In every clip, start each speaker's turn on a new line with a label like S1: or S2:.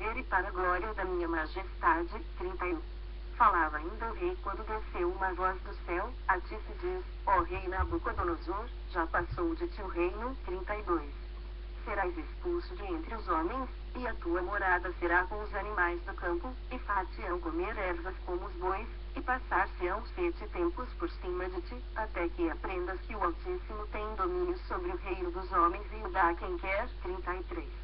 S1: ver e para a glória da minha majestade. 31. Falava ainda o rei quando desceu uma voz do céu, a ti se diz, ó rei Nabucodonosor, já passou de ti o reino. 32. Serás expulso de entre os homens, e a tua morada será com os animais do campo, e far-te-ão comer ervas como os bois, e passar-se-ão 7 tempos por cima de ti, até que aprendas que o Altíssimo tem domínio sobre o reino dos homens e o dá a quem quer. 33.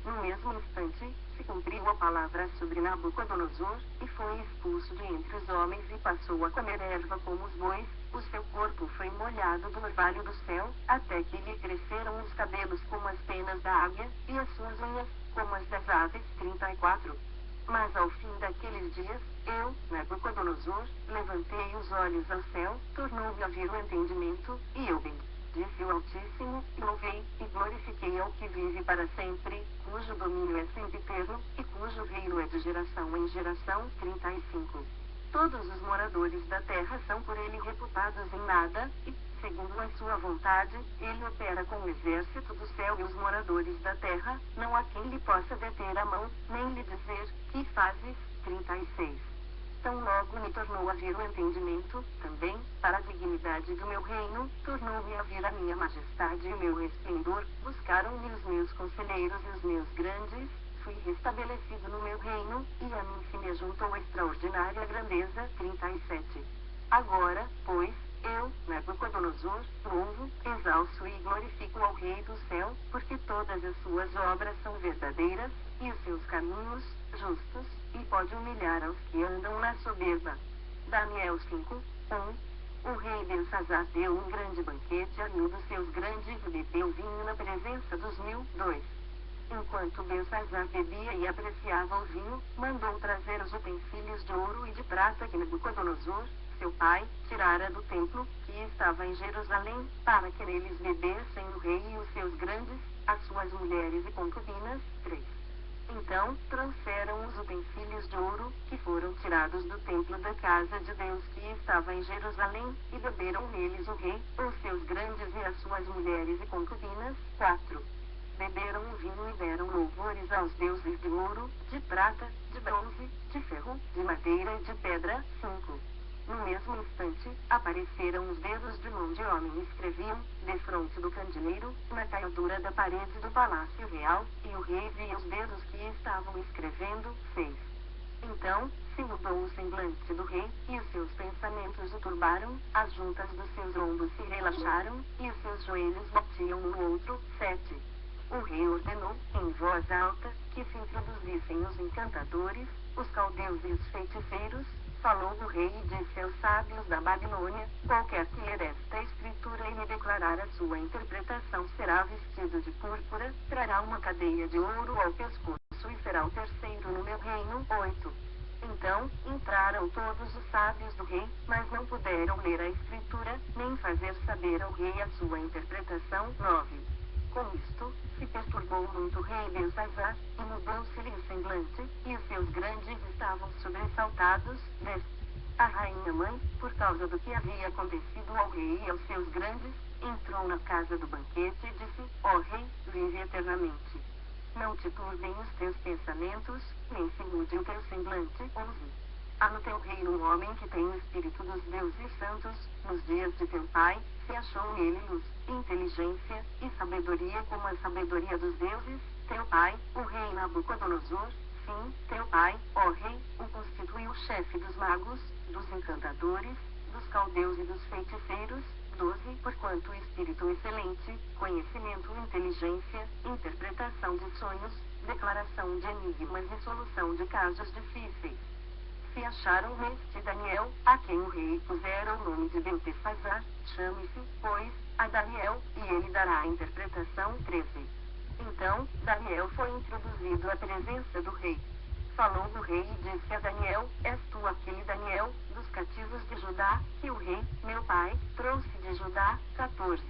S1: No mesmo instante, se cumpriu a palavra sobre Nabucodonosor, e foi expulso de entre os homens e passou a comer erva como os bois, o seu corpo foi molhado do orvalho do céu, até que lhe cresceram os cabelos como as penas da águia, e as suas unhas, como as das aves. 34. Mas ao fim daqueles dias, eu, Nabucodonosor, levantei os olhos ao céu, tornou-me a vir o entendimento, e eu disse o Altíssimo, e louvei, e glorifiquei ao que vive para sempre, cujo domínio é sempiterno, e cujo reino é de geração em geração. 35. Todos os moradores da terra são por ele reputados em nada, e, segundo a sua vontade, ele opera com o exército do céu e os moradores da terra, não há quem lhe possa deter a mão, nem lhe dizer, que fazes? 36. Tão logo me tornou a vir o entendimento, também, para a dignidade do meu reino, tornou-me a vir a minha majestade e o meu esplendor, buscaram-me os meus conselheiros e os meus grandes, fui restabelecido no meu reino, e a mim se me juntou extraordinária grandeza. 37. Agora, pois, eu, Nabucodonosor, louvo, exalço e glorifico ao Rei do céu, porque todas as suas obras são verdadeiras, e os seus caminhos, justos, e pode humilhar aos que andam na soberba. Daniel 5, 1. O rei Belsazar deu um grande banquete a um dos seus grandes e bebeu vinho na presença dos 1000. 2. Enquanto Belsazar bebia e apreciava o vinho, mandou trazer os utensílios de ouro e de prata que Nabucodonosor, seu pai, tirara do templo, que estava em Jerusalém, para que neles bebessem o rei e os seus grandes, as suas mulheres e concubinas. 3. Então, trouxeram os utensílios de ouro, que foram tirados do templo da casa de Deus que estava em Jerusalém, e beberam neles o rei, os seus grandes e as suas mulheres e concubinas. 4. Beberam o vinho e deram louvores aos deuses de ouro, de prata, de bronze, de ferro, de madeira e de pedra. 5. No mesmo instante, apareceram os dedos de mão de homem e escreviam, defronte do candeeiro, na caiadura da parede do palácio real, e o rei via os dedos que estavam escrevendo. 6. Então, se mudou o semblante do rei, e os seus pensamentos o turbaram, as juntas dos seus ombros se relaxaram, e os seus joelhos batiam um no outro. 7. O rei ordenou, em voz alta, que se introduzissem os encantadores, os caldeus e os feiticeiros. Falou o rei e disse aos sábios da Babilônia, qualquer que ler esta escritura e me declarar a sua interpretação será vestido de púrpura, trará uma cadeia de ouro ao pescoço e será o terceiro no meu reino. 8. Então, entraram todos os sábios do rei, mas não puderam ler a escritura, nem fazer saber ao rei a sua interpretação. 9. Com isto, se perturbou muito o rei Belsazar, e mudou-se-lhe o semblante, e os seus grandes estavam sobressaltados. 10. A rainha mãe, por causa do que havia acontecido ao rei e aos seus grandes, entrou na casa do banquete e disse, ó rei, vive eternamente. Não te turbem os teus pensamentos, nem se mude o teu semblante. 11. Há no teu reino um homem que tem o espírito dos deuses santos, nos dias de teu pai, se achou nele luz, inteligência, e sabedoria como a sabedoria dos deuses. Teu pai, o rei Nabucodonosor, sim, teu pai, ó rei, o constituiu chefe dos magos, dos encantadores, dos caldeus e dos feiticeiros. 12. Porquanto espírito excelente, conhecimento e inteligência, interpretação de sonhos, declaração de enigmas e solução de casos difíceis. Se acharam neste Daniel, a quem o rei pusera o nome de Beltesazar, chame-se, pois, a Daniel, e ele dará a interpretação. 13. Então, Daniel foi introduzido à presença do rei. Falou o rei e disse a Daniel, és tu aquele Daniel, dos cativos de Judá, que o rei, meu pai, trouxe de Judá. 14.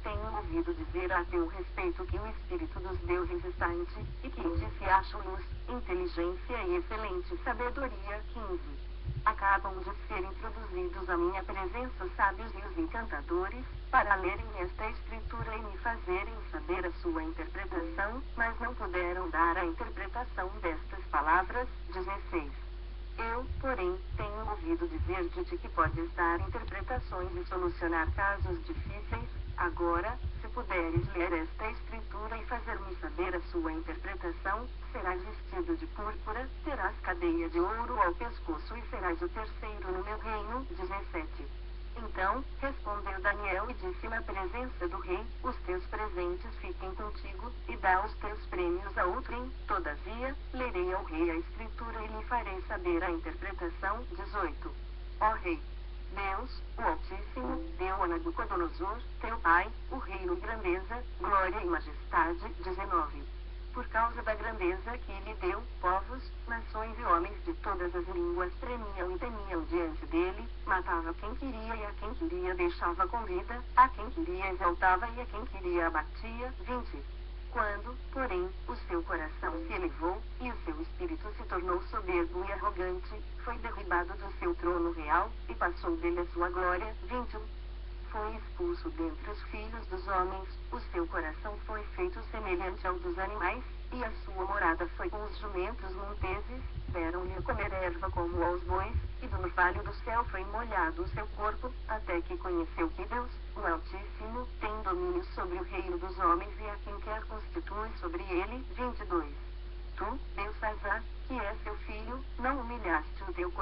S1: Tenho ouvido dizer a teu respeito que o espírito dos deuses está em ti, e que em ti se acham luz, inteligência e excelente sabedoria. 15. Acabam de ser introduzidos à minha presença os sábios e os encantadores, para lerem esta escritura e me fazerem saber a sua interpretação, mas não puderam dar a interpretação destas palavras. 16. Eu, porém, tenho ouvido dizer-te que podes dar interpretações e solucionar casos difíceis. Agora, se puderes ler esta escritura e fazer-me saber a sua interpretação, serás vestido de púrpura, terás cadeia de ouro ao pescoço e serás o terceiro no meu reino. 17. Então, respondeu Daniel e disse na presença do rei: os teus presentes fiquem contigo, e dá os teus prêmios a outrem. Todavia, lerei ao rei a escritura e lhe farei saber a interpretação. 18. Ó rei, Deus, o Altíssimo, deu a Nabucodonosor, teu pai, o reino, grandeza, glória e majestade. 19. Por causa da grandeza que lhe deu, povos, nações e homens de todas as línguas tremiam e temiam diante dele, matava quem queria e a quem queria deixava com vida, a quem queria exaltava e a quem queria abatia. 20. Quando, porém, o seu coração se elevou, e o seu espírito se tornou soberbo e arrogante, foi derribado do seu trono real, e passou dele a sua glória. 21. Foi expulso dentre os filhos dos homens, o seu coração foi feito semelhante ao dos animais, e a sua morada foi com os jumentos monteses, deram-lhe a comer erva como aos bois, e do orvalho do céu foi molhado o seu corpo, até que conheceu que Deus, o Altíssimo, tem domínio sobre o reino dos homens e a quem quer constitui sobre ele. 22. Tu, Deus Sazá, que é seu filho, não humilhaste o teu coração